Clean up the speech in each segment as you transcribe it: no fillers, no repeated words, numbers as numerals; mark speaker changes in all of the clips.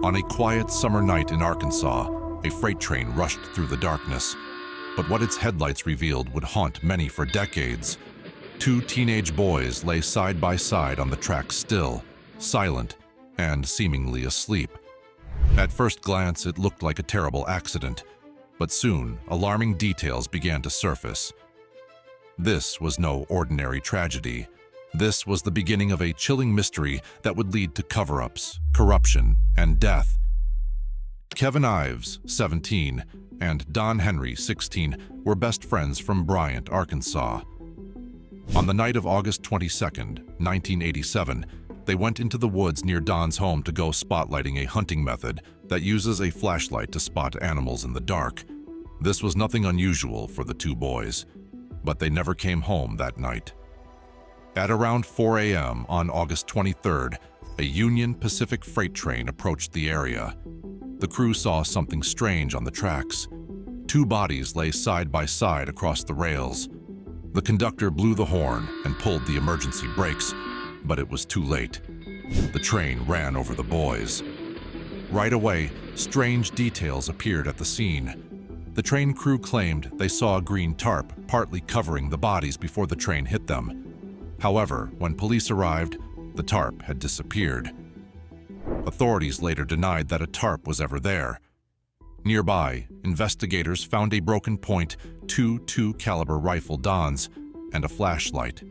Speaker 1: On a quiet summer night in Arkansas, a freight train rushed through the darkness. But what its headlights revealed would haunt many for decades. Two teenage boys lay side by side on the track still, silent, and seemingly asleep. At first glance, it looked like a terrible accident, but soon alarming details began to surface. This was no ordinary tragedy. This was the beginning of a chilling mystery that would lead to cover-ups, corruption, and death. Kevin Ives, 17, and Don Henry, 16, were best friends from Bryant, Arkansas. On the night of August 22, 1987, they went into the woods near Don's home to go spotlighting a hunting method that uses a flashlight to spot animals in the dark. This was nothing unusual for the two boys, but they never came home that night. At around 4 a.m. on August 23rd, a Union Pacific freight train approached the area. The crew saw something strange on the tracks. Two bodies lay side by side across the rails. The conductor blew the horn and pulled the emergency brakes, but it was too late. The train ran over the boys. Right away, strange details appeared at the scene. The train crew claimed they saw a green tarp partly covering the bodies before the train hit them. However, when police arrived, the tarp had disappeared. Authorities later denied that a tarp was ever there. Nearby, investigators found a broken .22 caliber rifle Don's and a flashlight.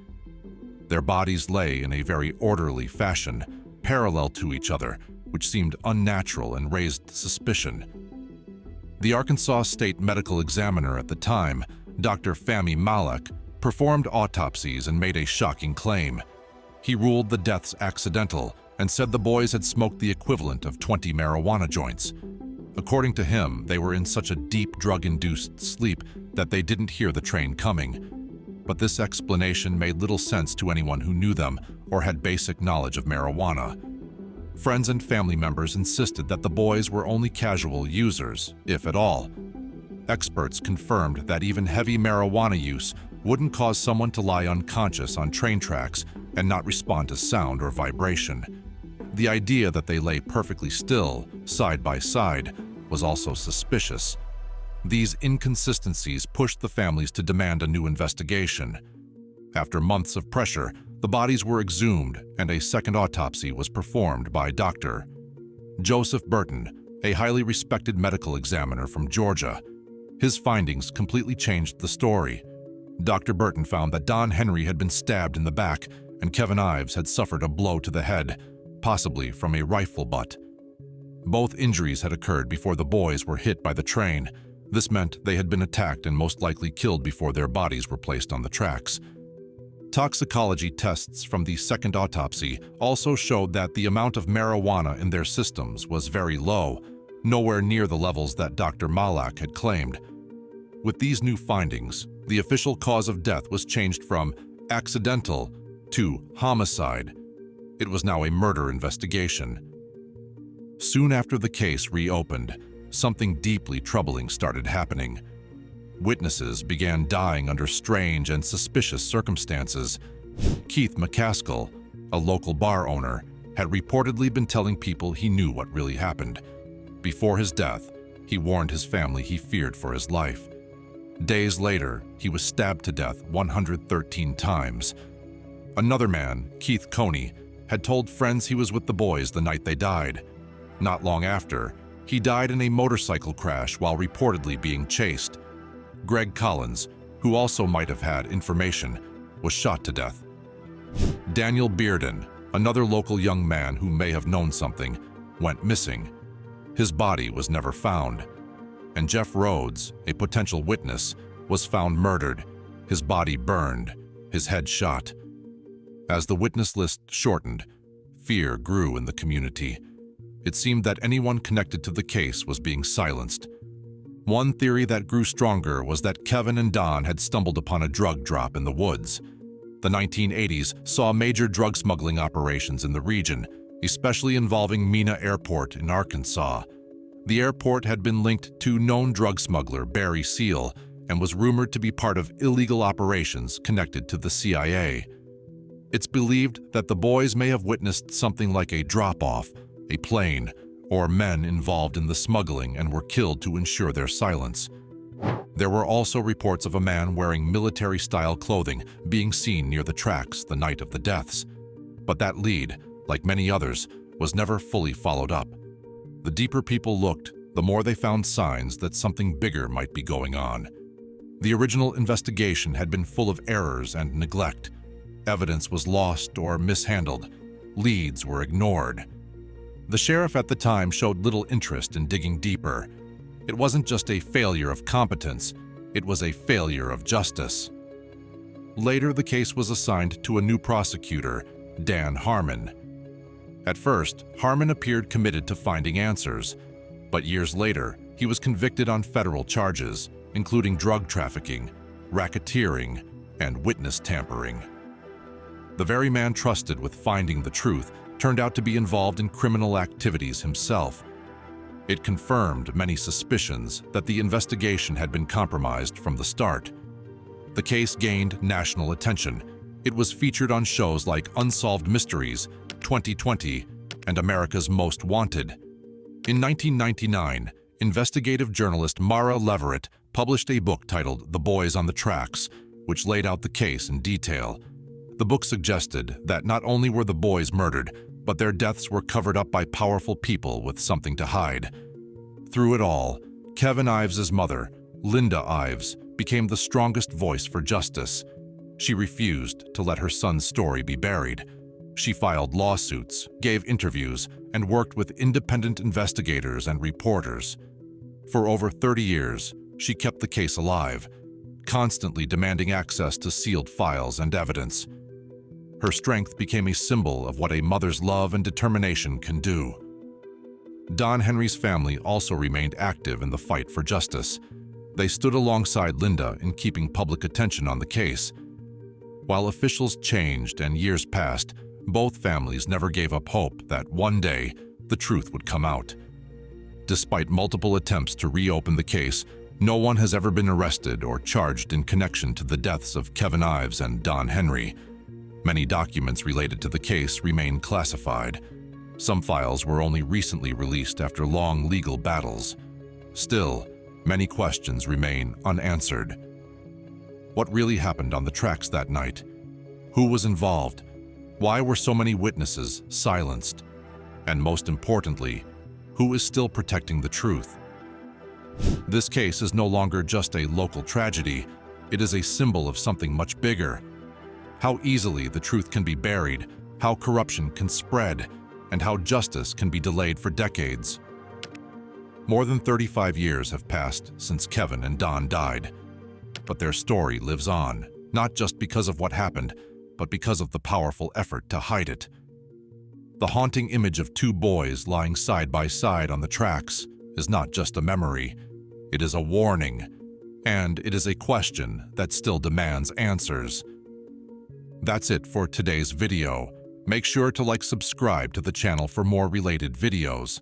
Speaker 1: Their bodies lay in a very orderly fashion, parallel to each other, which seemed unnatural and raised suspicion. The Arkansas State Medical Examiner at the time, Dr. Fahmy Malek, performed autopsies and made a shocking claim. He ruled the deaths accidental and said the boys had smoked the equivalent of 20 marijuana joints. According to him, they were in such a deep drug-induced sleep that they didn't hear the train coming. But this explanation made little sense to anyone who knew them or had basic knowledge of marijuana. Friends and family members insisted that the boys were only casual users, if at all. Experts confirmed that even heavy marijuana use wouldn't cause someone to lie unconscious on train tracks and not respond to sound or vibration. The idea that they lay perfectly still, side by side, was also suspicious. These inconsistencies pushed the families to demand a new investigation. After months of pressure, the bodies were exhumed and a second autopsy was performed by Dr. Joseph Burton, a highly respected medical examiner from Georgia. His findings completely changed the story. Dr. Burton found that Don Henry had been stabbed in the back and Kevin Ives had suffered a blow to the head, possibly from a rifle butt. Both injuries had occurred before the boys were hit by the train. This meant they had been attacked and most likely killed before their bodies were placed on the tracks. Toxicology tests from the second autopsy also showed that the amount of marijuana in their systems was very low, nowhere near the levels that Dr. Malak had claimed. With these new findings, the official cause of death was changed from accidental to homicide. It was now a murder investigation. Soon after the case reopened, something deeply troubling started happening. Witnesses began dying under strange and suspicious circumstances. Keith McCaskill, a local bar owner, had reportedly been telling people he knew what really happened. Before his death, he warned his family he feared for his life. Days later, he was stabbed to death 113 times. Another man, Keith Coney, had told friends he was with the boys the night they died. Not long after, he died in a motorcycle crash while reportedly being chased. Greg Collins, who also might have had information, was shot to death. Daniel Bearden, another local young man who may have known something, went missing. His body was never found. And Jeff Rhodes, a potential witness, was found murdered, his body burned, his head shot. As the witness list shortened, fear grew in the community. It seemed that anyone connected to the case was being silenced. One theory that grew stronger was that Kevin and Don had stumbled upon a drug drop in the woods. The 1980s saw major drug smuggling operations in the region, especially involving Mena Airport in Arkansas. The airport had been linked to known drug smuggler Barry Seal and was rumored to be part of illegal operations connected to the CIA. It's believed that the boys may have witnessed something like a drop-off, a plane, or men involved in the smuggling and were killed to ensure their silence. There were also reports of a man wearing military-style clothing being seen near the tracks the night of the deaths. But that lead, like many others, was never fully followed up. The deeper people looked, the more they found signs that something bigger might be going on. The original investigation had been full of errors and neglect. Evidence was lost or mishandled. Leads were ignored. The sheriff at the time showed little interest in digging deeper. It wasn't just a failure of competence, it was a failure of justice. Later, the case was assigned to a new prosecutor, Dan Harmon. At first, Harmon appeared committed to finding answers, but years later, he was convicted on federal charges, including drug trafficking, racketeering, and witness tampering. The very man trusted with finding the truth turned out to be involved in criminal activities himself. It confirmed many suspicions that the investigation had been compromised from the start. The case gained national attention. It was featured on shows like Unsolved Mysteries, 2020, and America's Most Wanted. In 1999, investigative journalist Mara Leverett published a book titled The Boys on the Tracks, which laid out the case in detail. The book suggested that not only were the boys murdered, but their deaths were covered up by powerful people with something to hide. Through it all, Kevin Ives' mother, Linda Ives, became the strongest voice for justice. She refused to let her son's story be buried. She filed lawsuits, gave interviews, and worked with independent investigators and reporters. For over 30 years, she kept the case alive, constantly demanding access to sealed files and evidence. Her strength became a symbol of what a mother's love and determination can do. Don Henry's family also remained active in the fight for justice. They stood alongside Linda in keeping public attention on the case. While officials changed and years passed, both families never gave up hope that one day the truth would come out. Despite multiple attempts to reopen the case, no one has ever been arrested or charged in connection to the deaths of Kevin Ives and Don Henry. Many documents related to the case remain classified. Some files were only recently released after long legal battles. Still, many questions remain unanswered. What really happened on the tracks that night? Who was involved? Why were so many witnesses silenced? And most importantly, who is still protecting the truth? This case is no longer just a local tragedy. It is a symbol of something much bigger. How easily the truth can be buried, how corruption can spread, and how justice can be delayed for decades. More than 35 years have passed since Kevin and Don died. But their story lives on, not just because of what happened, but because of the powerful effort to hide it. The haunting image of two boys lying side by side on the tracks is not just a memory, it is a warning, and it is a question that still demands answers. That's it for today's video. Make sure to subscribe to the channel for more related videos.